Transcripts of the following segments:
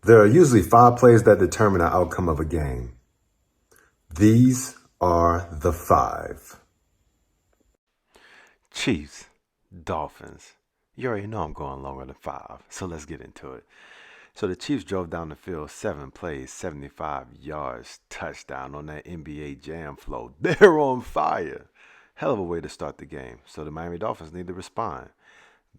There are usually 5 plays that determine the outcome of a game. These are the 5. Chiefs, Dolphins. You already know I'm going longer than 5, so let's get into it. So the Chiefs drove down the field 7 plays, 75 yards, touchdown on that NBA Jam flow. They're on fire. Hell of a way to start the game. So the Miami Dolphins need to respond.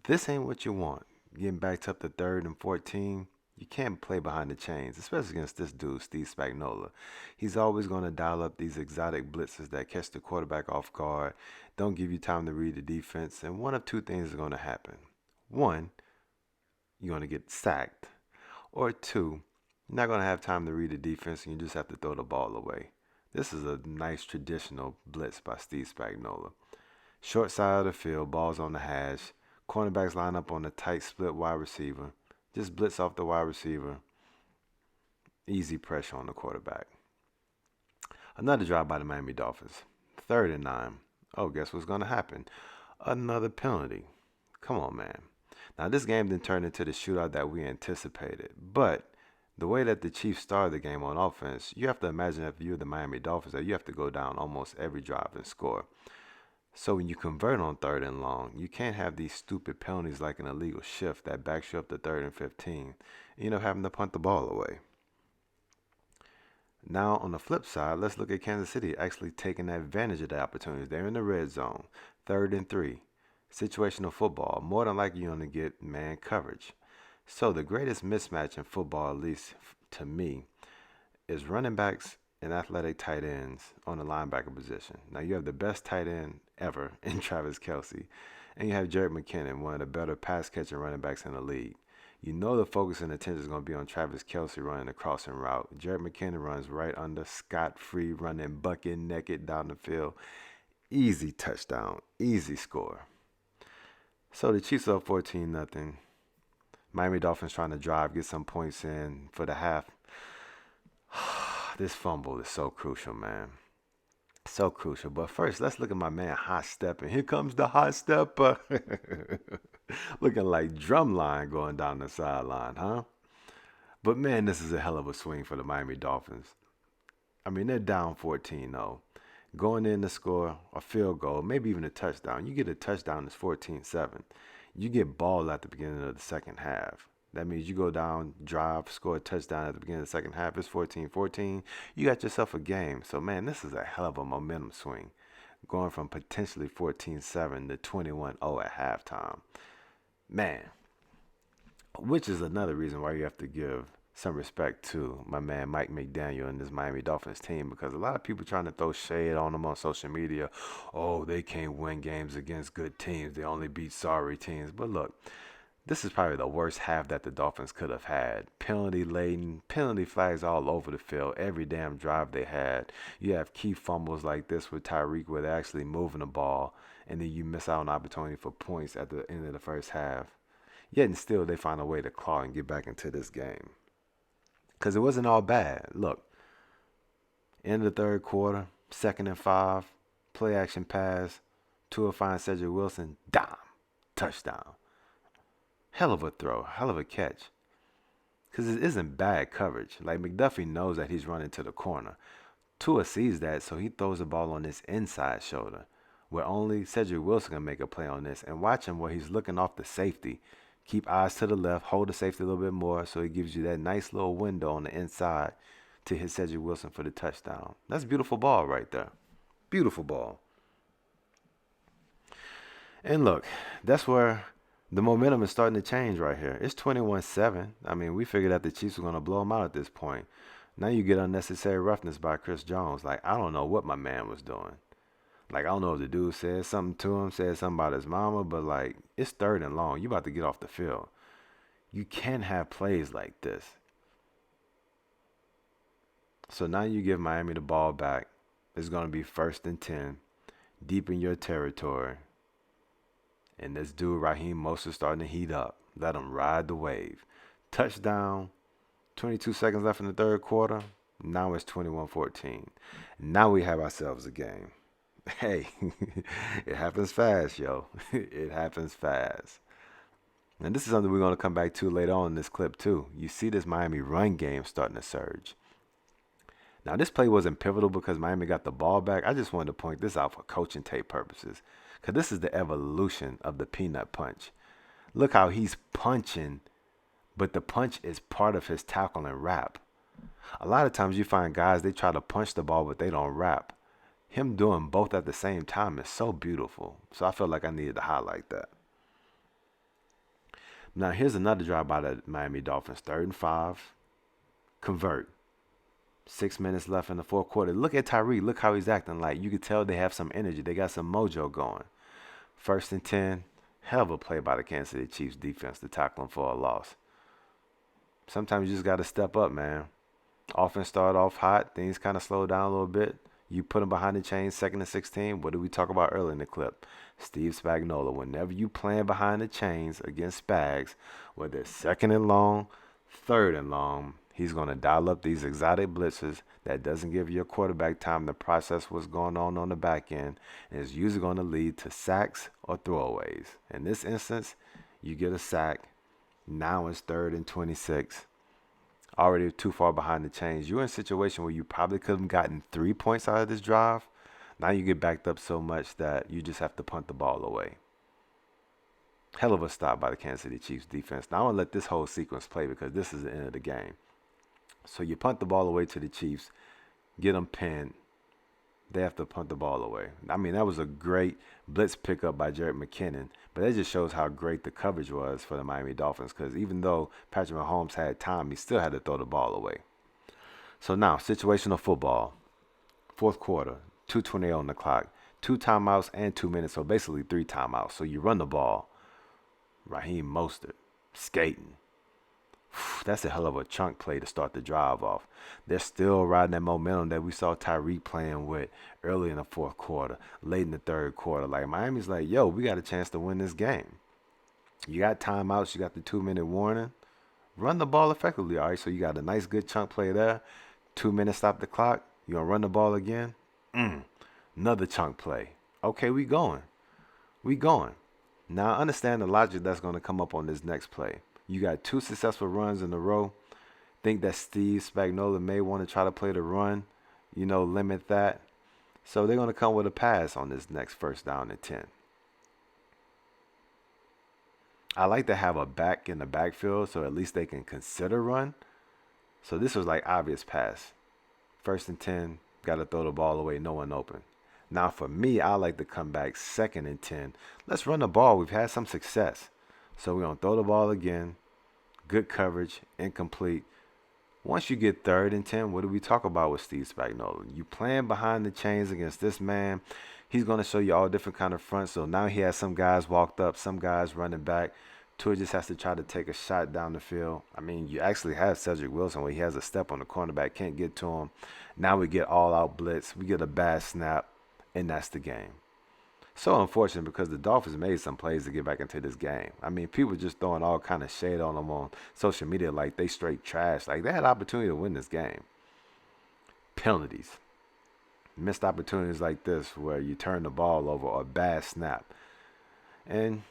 This ain't what you want. Getting backed up to 3rd and 14, you can't play behind the chains, especially against this dude, Steve Spagnola. He's always going to dial up these exotic blitzes that catch the quarterback off guard, don't give you time to read the defense, and one of two things are going to happen. One, you're going to get sacked, or two, you're not going to have time to read the defense and you just have to throw the ball away. This is a nice traditional blitz by Steve Spagnola. Short side of the field, balls on the hash. Cornerbacks line up on a tight split wide receiver. Just blitz off the wide receiver. Easy pressure on the quarterback. Another drive by the Miami Dolphins. 3rd and 9. Oh, guess what's going to happen? Another penalty. Come on, man. Now, this game didn't turn into the shootout that we anticipated. But the way that the Chiefs started the game on offense, you have to imagine if you're the Miami Dolphins that you have to go down almost every drive and score. So when you convert on 3rd and long, you can't have these stupid penalties like an illegal shift that backs you up to 3rd and 15. You know, having to punt the ball away. Now, on the flip side, let's look at Kansas City actually taking advantage of the opportunities. They're in the red zone, 3rd and 3. Situational football, more than likely you're going to get man coverage. So the greatest mismatch in football, at least to me, is running backs and athletic tight ends on the linebacker position. Now you have the best tight end ever in Travis Kelce, and you have Jared McKinnon, one of the better pass catching running backs in the league. You know the focus and attention is going to be on Travis Kelce running the crossing route. Jared McKinnon runs right under, scot-free, running bucket naked down the field. Easy touchdown, easy score. So the Chiefs are up 14-0. Miami Dolphins trying to drive, get some points in for the half. This fumble is so crucial, man. So crucial. But first, let's look at my man Hot Step. And here comes the Hot Stepper. Looking like drumline going down the sideline, huh? But man, this is a hell of a swing for the Miami Dolphins. I mean, they're down 14-0. Going in to score a field goal, maybe even a touchdown. You get a touchdown, it's 14-7. You get ball at the beginning of the second half. That means you go down, drive, score a touchdown at the beginning of the second half. It's 14-14. You got yourself a game. So, man, this is a hell of a momentum swing. Going from potentially 14-7 to 21-0 at halftime. Man, which is another reason why you have to give some respect to my man Mike McDaniel and this Miami Dolphins team, because a lot of people trying to throw shade on them on social media. Oh, they can't win games against good teams. They only beat sorry teams. But look, this is probably the worst half that the Dolphins could have had. Penalty laden, penalty flags all over the field. Every damn drive they had. You have key fumbles like this with Tyreek where they're actually moving the ball, and then you miss out on opportunity for points at the end of the first half. Yet and still they find a way to claw and get back into this game. Because it wasn't all bad. Look, end of the third quarter, 2nd and 5, play action pass, Tua finds Cedric Wilson, dime, touchdown. Hell of a throw, hell of a catch. Because it isn't bad coverage. Like McDuffie knows that he's running to the corner. Tua sees that, so he throws the ball on this inside shoulder, where only Cedric Wilson can make a play on this. And watch him where he's looking off the safety. Keep eyes to the left, hold the safety a little bit more, so he gives you that nice little window on the inside to hit Cedric Wilson for the touchdown. That's beautiful ball right there. Beautiful ball. And look, that's where the momentum is starting to change right here. It's 21-7. I mean, we figured that the Chiefs were going to blow them out at this point. Now you get unnecessary roughness by Chris Jones. Like, I don't know what my man was doing. Like, I don't know if the dude said something to him, said something about his mama, but, like, it's 3rd and long. You about to get off the field. You can't have plays like this. So now you give Miami the ball back. It's going to be 1st and 10, deep in your territory. And this dude, Raheem Mostert, starting to heat up. Let him ride the wave. Touchdown. 22 seconds left in the third quarter. Now it's 21-14. Now we have ourselves a game. Hey, it happens fast, yo. It happens fast. And this is something we're going to come back to later on in this clip too. You see this Miami run game starting to surge. Now, this play wasn't pivotal because Miami got the ball back. I just wanted to point this out for coaching tape purposes, because this is the evolution of the peanut punch. Look how he's punching, but the punch is part of his tackle and wrap. A lot of times you find guys, they try to punch the ball, but they don't wrap. Him doing both at the same time is so beautiful. So I felt like I needed to highlight that. Now, here's another drive by the Miami Dolphins. 3rd and 5. Convert. 6 minutes left in the fourth quarter. Look at Tyree. Look how he's acting. Like, you could tell they have some energy. They got some mojo going. 1st and 10. Hell of a play by the Kansas City Chiefs defense to tackle him for a loss. Sometimes you just got to step up, man. Offense started off hot. Things kind of slowed down a little bit. You put them behind the chains, 2nd and 16. What did we talk about earlier in the clip? Steve Spagnola. Whenever you playing behind the chains against Spags, whether it's 2nd and long, 3rd and long, he's going to dial up these exotic blitzes that doesn't give your quarterback time to process what's going on the back end, and it's usually going to lead to sacks or throwaways. In this instance, you get a sack. Now it's 3rd and 26. Already too far behind the chains. You're in a situation where you probably could have gotten 3 points out of this drive. Now you get backed up so much that you just have to punt the ball away. Hell of a stop by the Kansas City Chiefs defense. Now I'm going to let this whole sequence play because this is the end of the game. So you punt the ball away to the Chiefs, get them pinned. They have to punt the ball away. I mean, that was a great blitz pickup by Jared McKinnon, but that just shows how great the coverage was for the Miami Dolphins, because even though Patrick Mahomes had time, he still had to throw the ball away. So now, situational football. 4th quarter, 2:28 on the clock, 2 timeouts and 2 minutes, so basically 3 timeouts. So you run the ball. Raheem Mostert, skating. That's a hell of a chunk play to start the drive off. They're still riding that momentum that we saw Tyreek playing with early in the 4th quarter, late in the 3rd quarter. Like, Miami's like, yo, we got a chance to win this game. You got timeouts. You got the 2-minute warning. Run the ball effectively, all right? So you got a nice, good chunk play there. 2 minutes, stop the clock. You going to run the ball again? Another chunk play. Okay, we going. We going. Now, I understand the logic that's going to come up on this next play. You got 2 successful runs in a row. Think that Steve Spagnola may want to try to play the run, limit that. So they're going to come with a pass on this next 1st down and 10. I like to have a back in the backfield so at least they can consider run. So this was like obvious pass. 1st and 10, got to throw the ball away, no one open. Now for me, I like to come back 2nd and 10. Let's run the ball. We've had some success. So we're going to throw the ball again. Good coverage, incomplete. Once you get 3rd and 10, what do we talk about with Steve Spagnola? You playing behind the chains against this man. He's going to show you all different kind of fronts. So now he has some guys walked up, some guys running back. Tua just has to try to take a shot down the field. I mean, you actually have Cedric Wilson where he has a step on the cornerback, can't get to him. Now we get all-out blitz. We get a bad snap, and that's the game. So unfortunate because the Dolphins made some plays to get back into this game. I mean, people just throwing all kind of shade on them on social media like they straight trash. Like, they had opportunity to win this game. Penalties. Missed opportunities like this where you turn the ball over or a bad snap. And,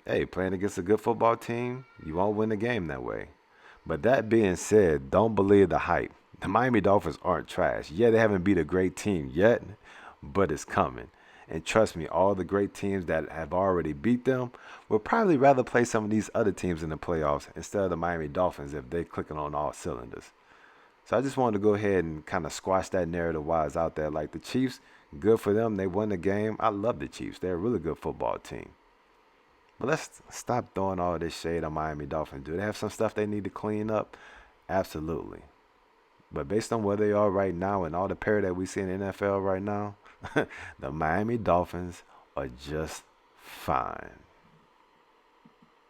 hey, playing against a good football team, you won't win the game that way. But that being said, don't believe the hype. The Miami Dolphins aren't trash. Yeah, they haven't beat a great team yet, but it's coming. And trust me, all the great teams that have already beat them would probably rather play some of these other teams in the playoffs instead of the Miami Dolphins if they're clicking on all cylinders. So I just wanted to go ahead and kind of squash that narrative while it's out there. Like, the Chiefs, good for them. They won the game. I love the Chiefs. They're a really good football team. But let's stop throwing all this shade on Miami Dolphins. Do they have some stuff they need to clean up? Absolutely. But based on where they are right now and all the parity that we see in the NFL right now, the Miami Dolphins are just fine.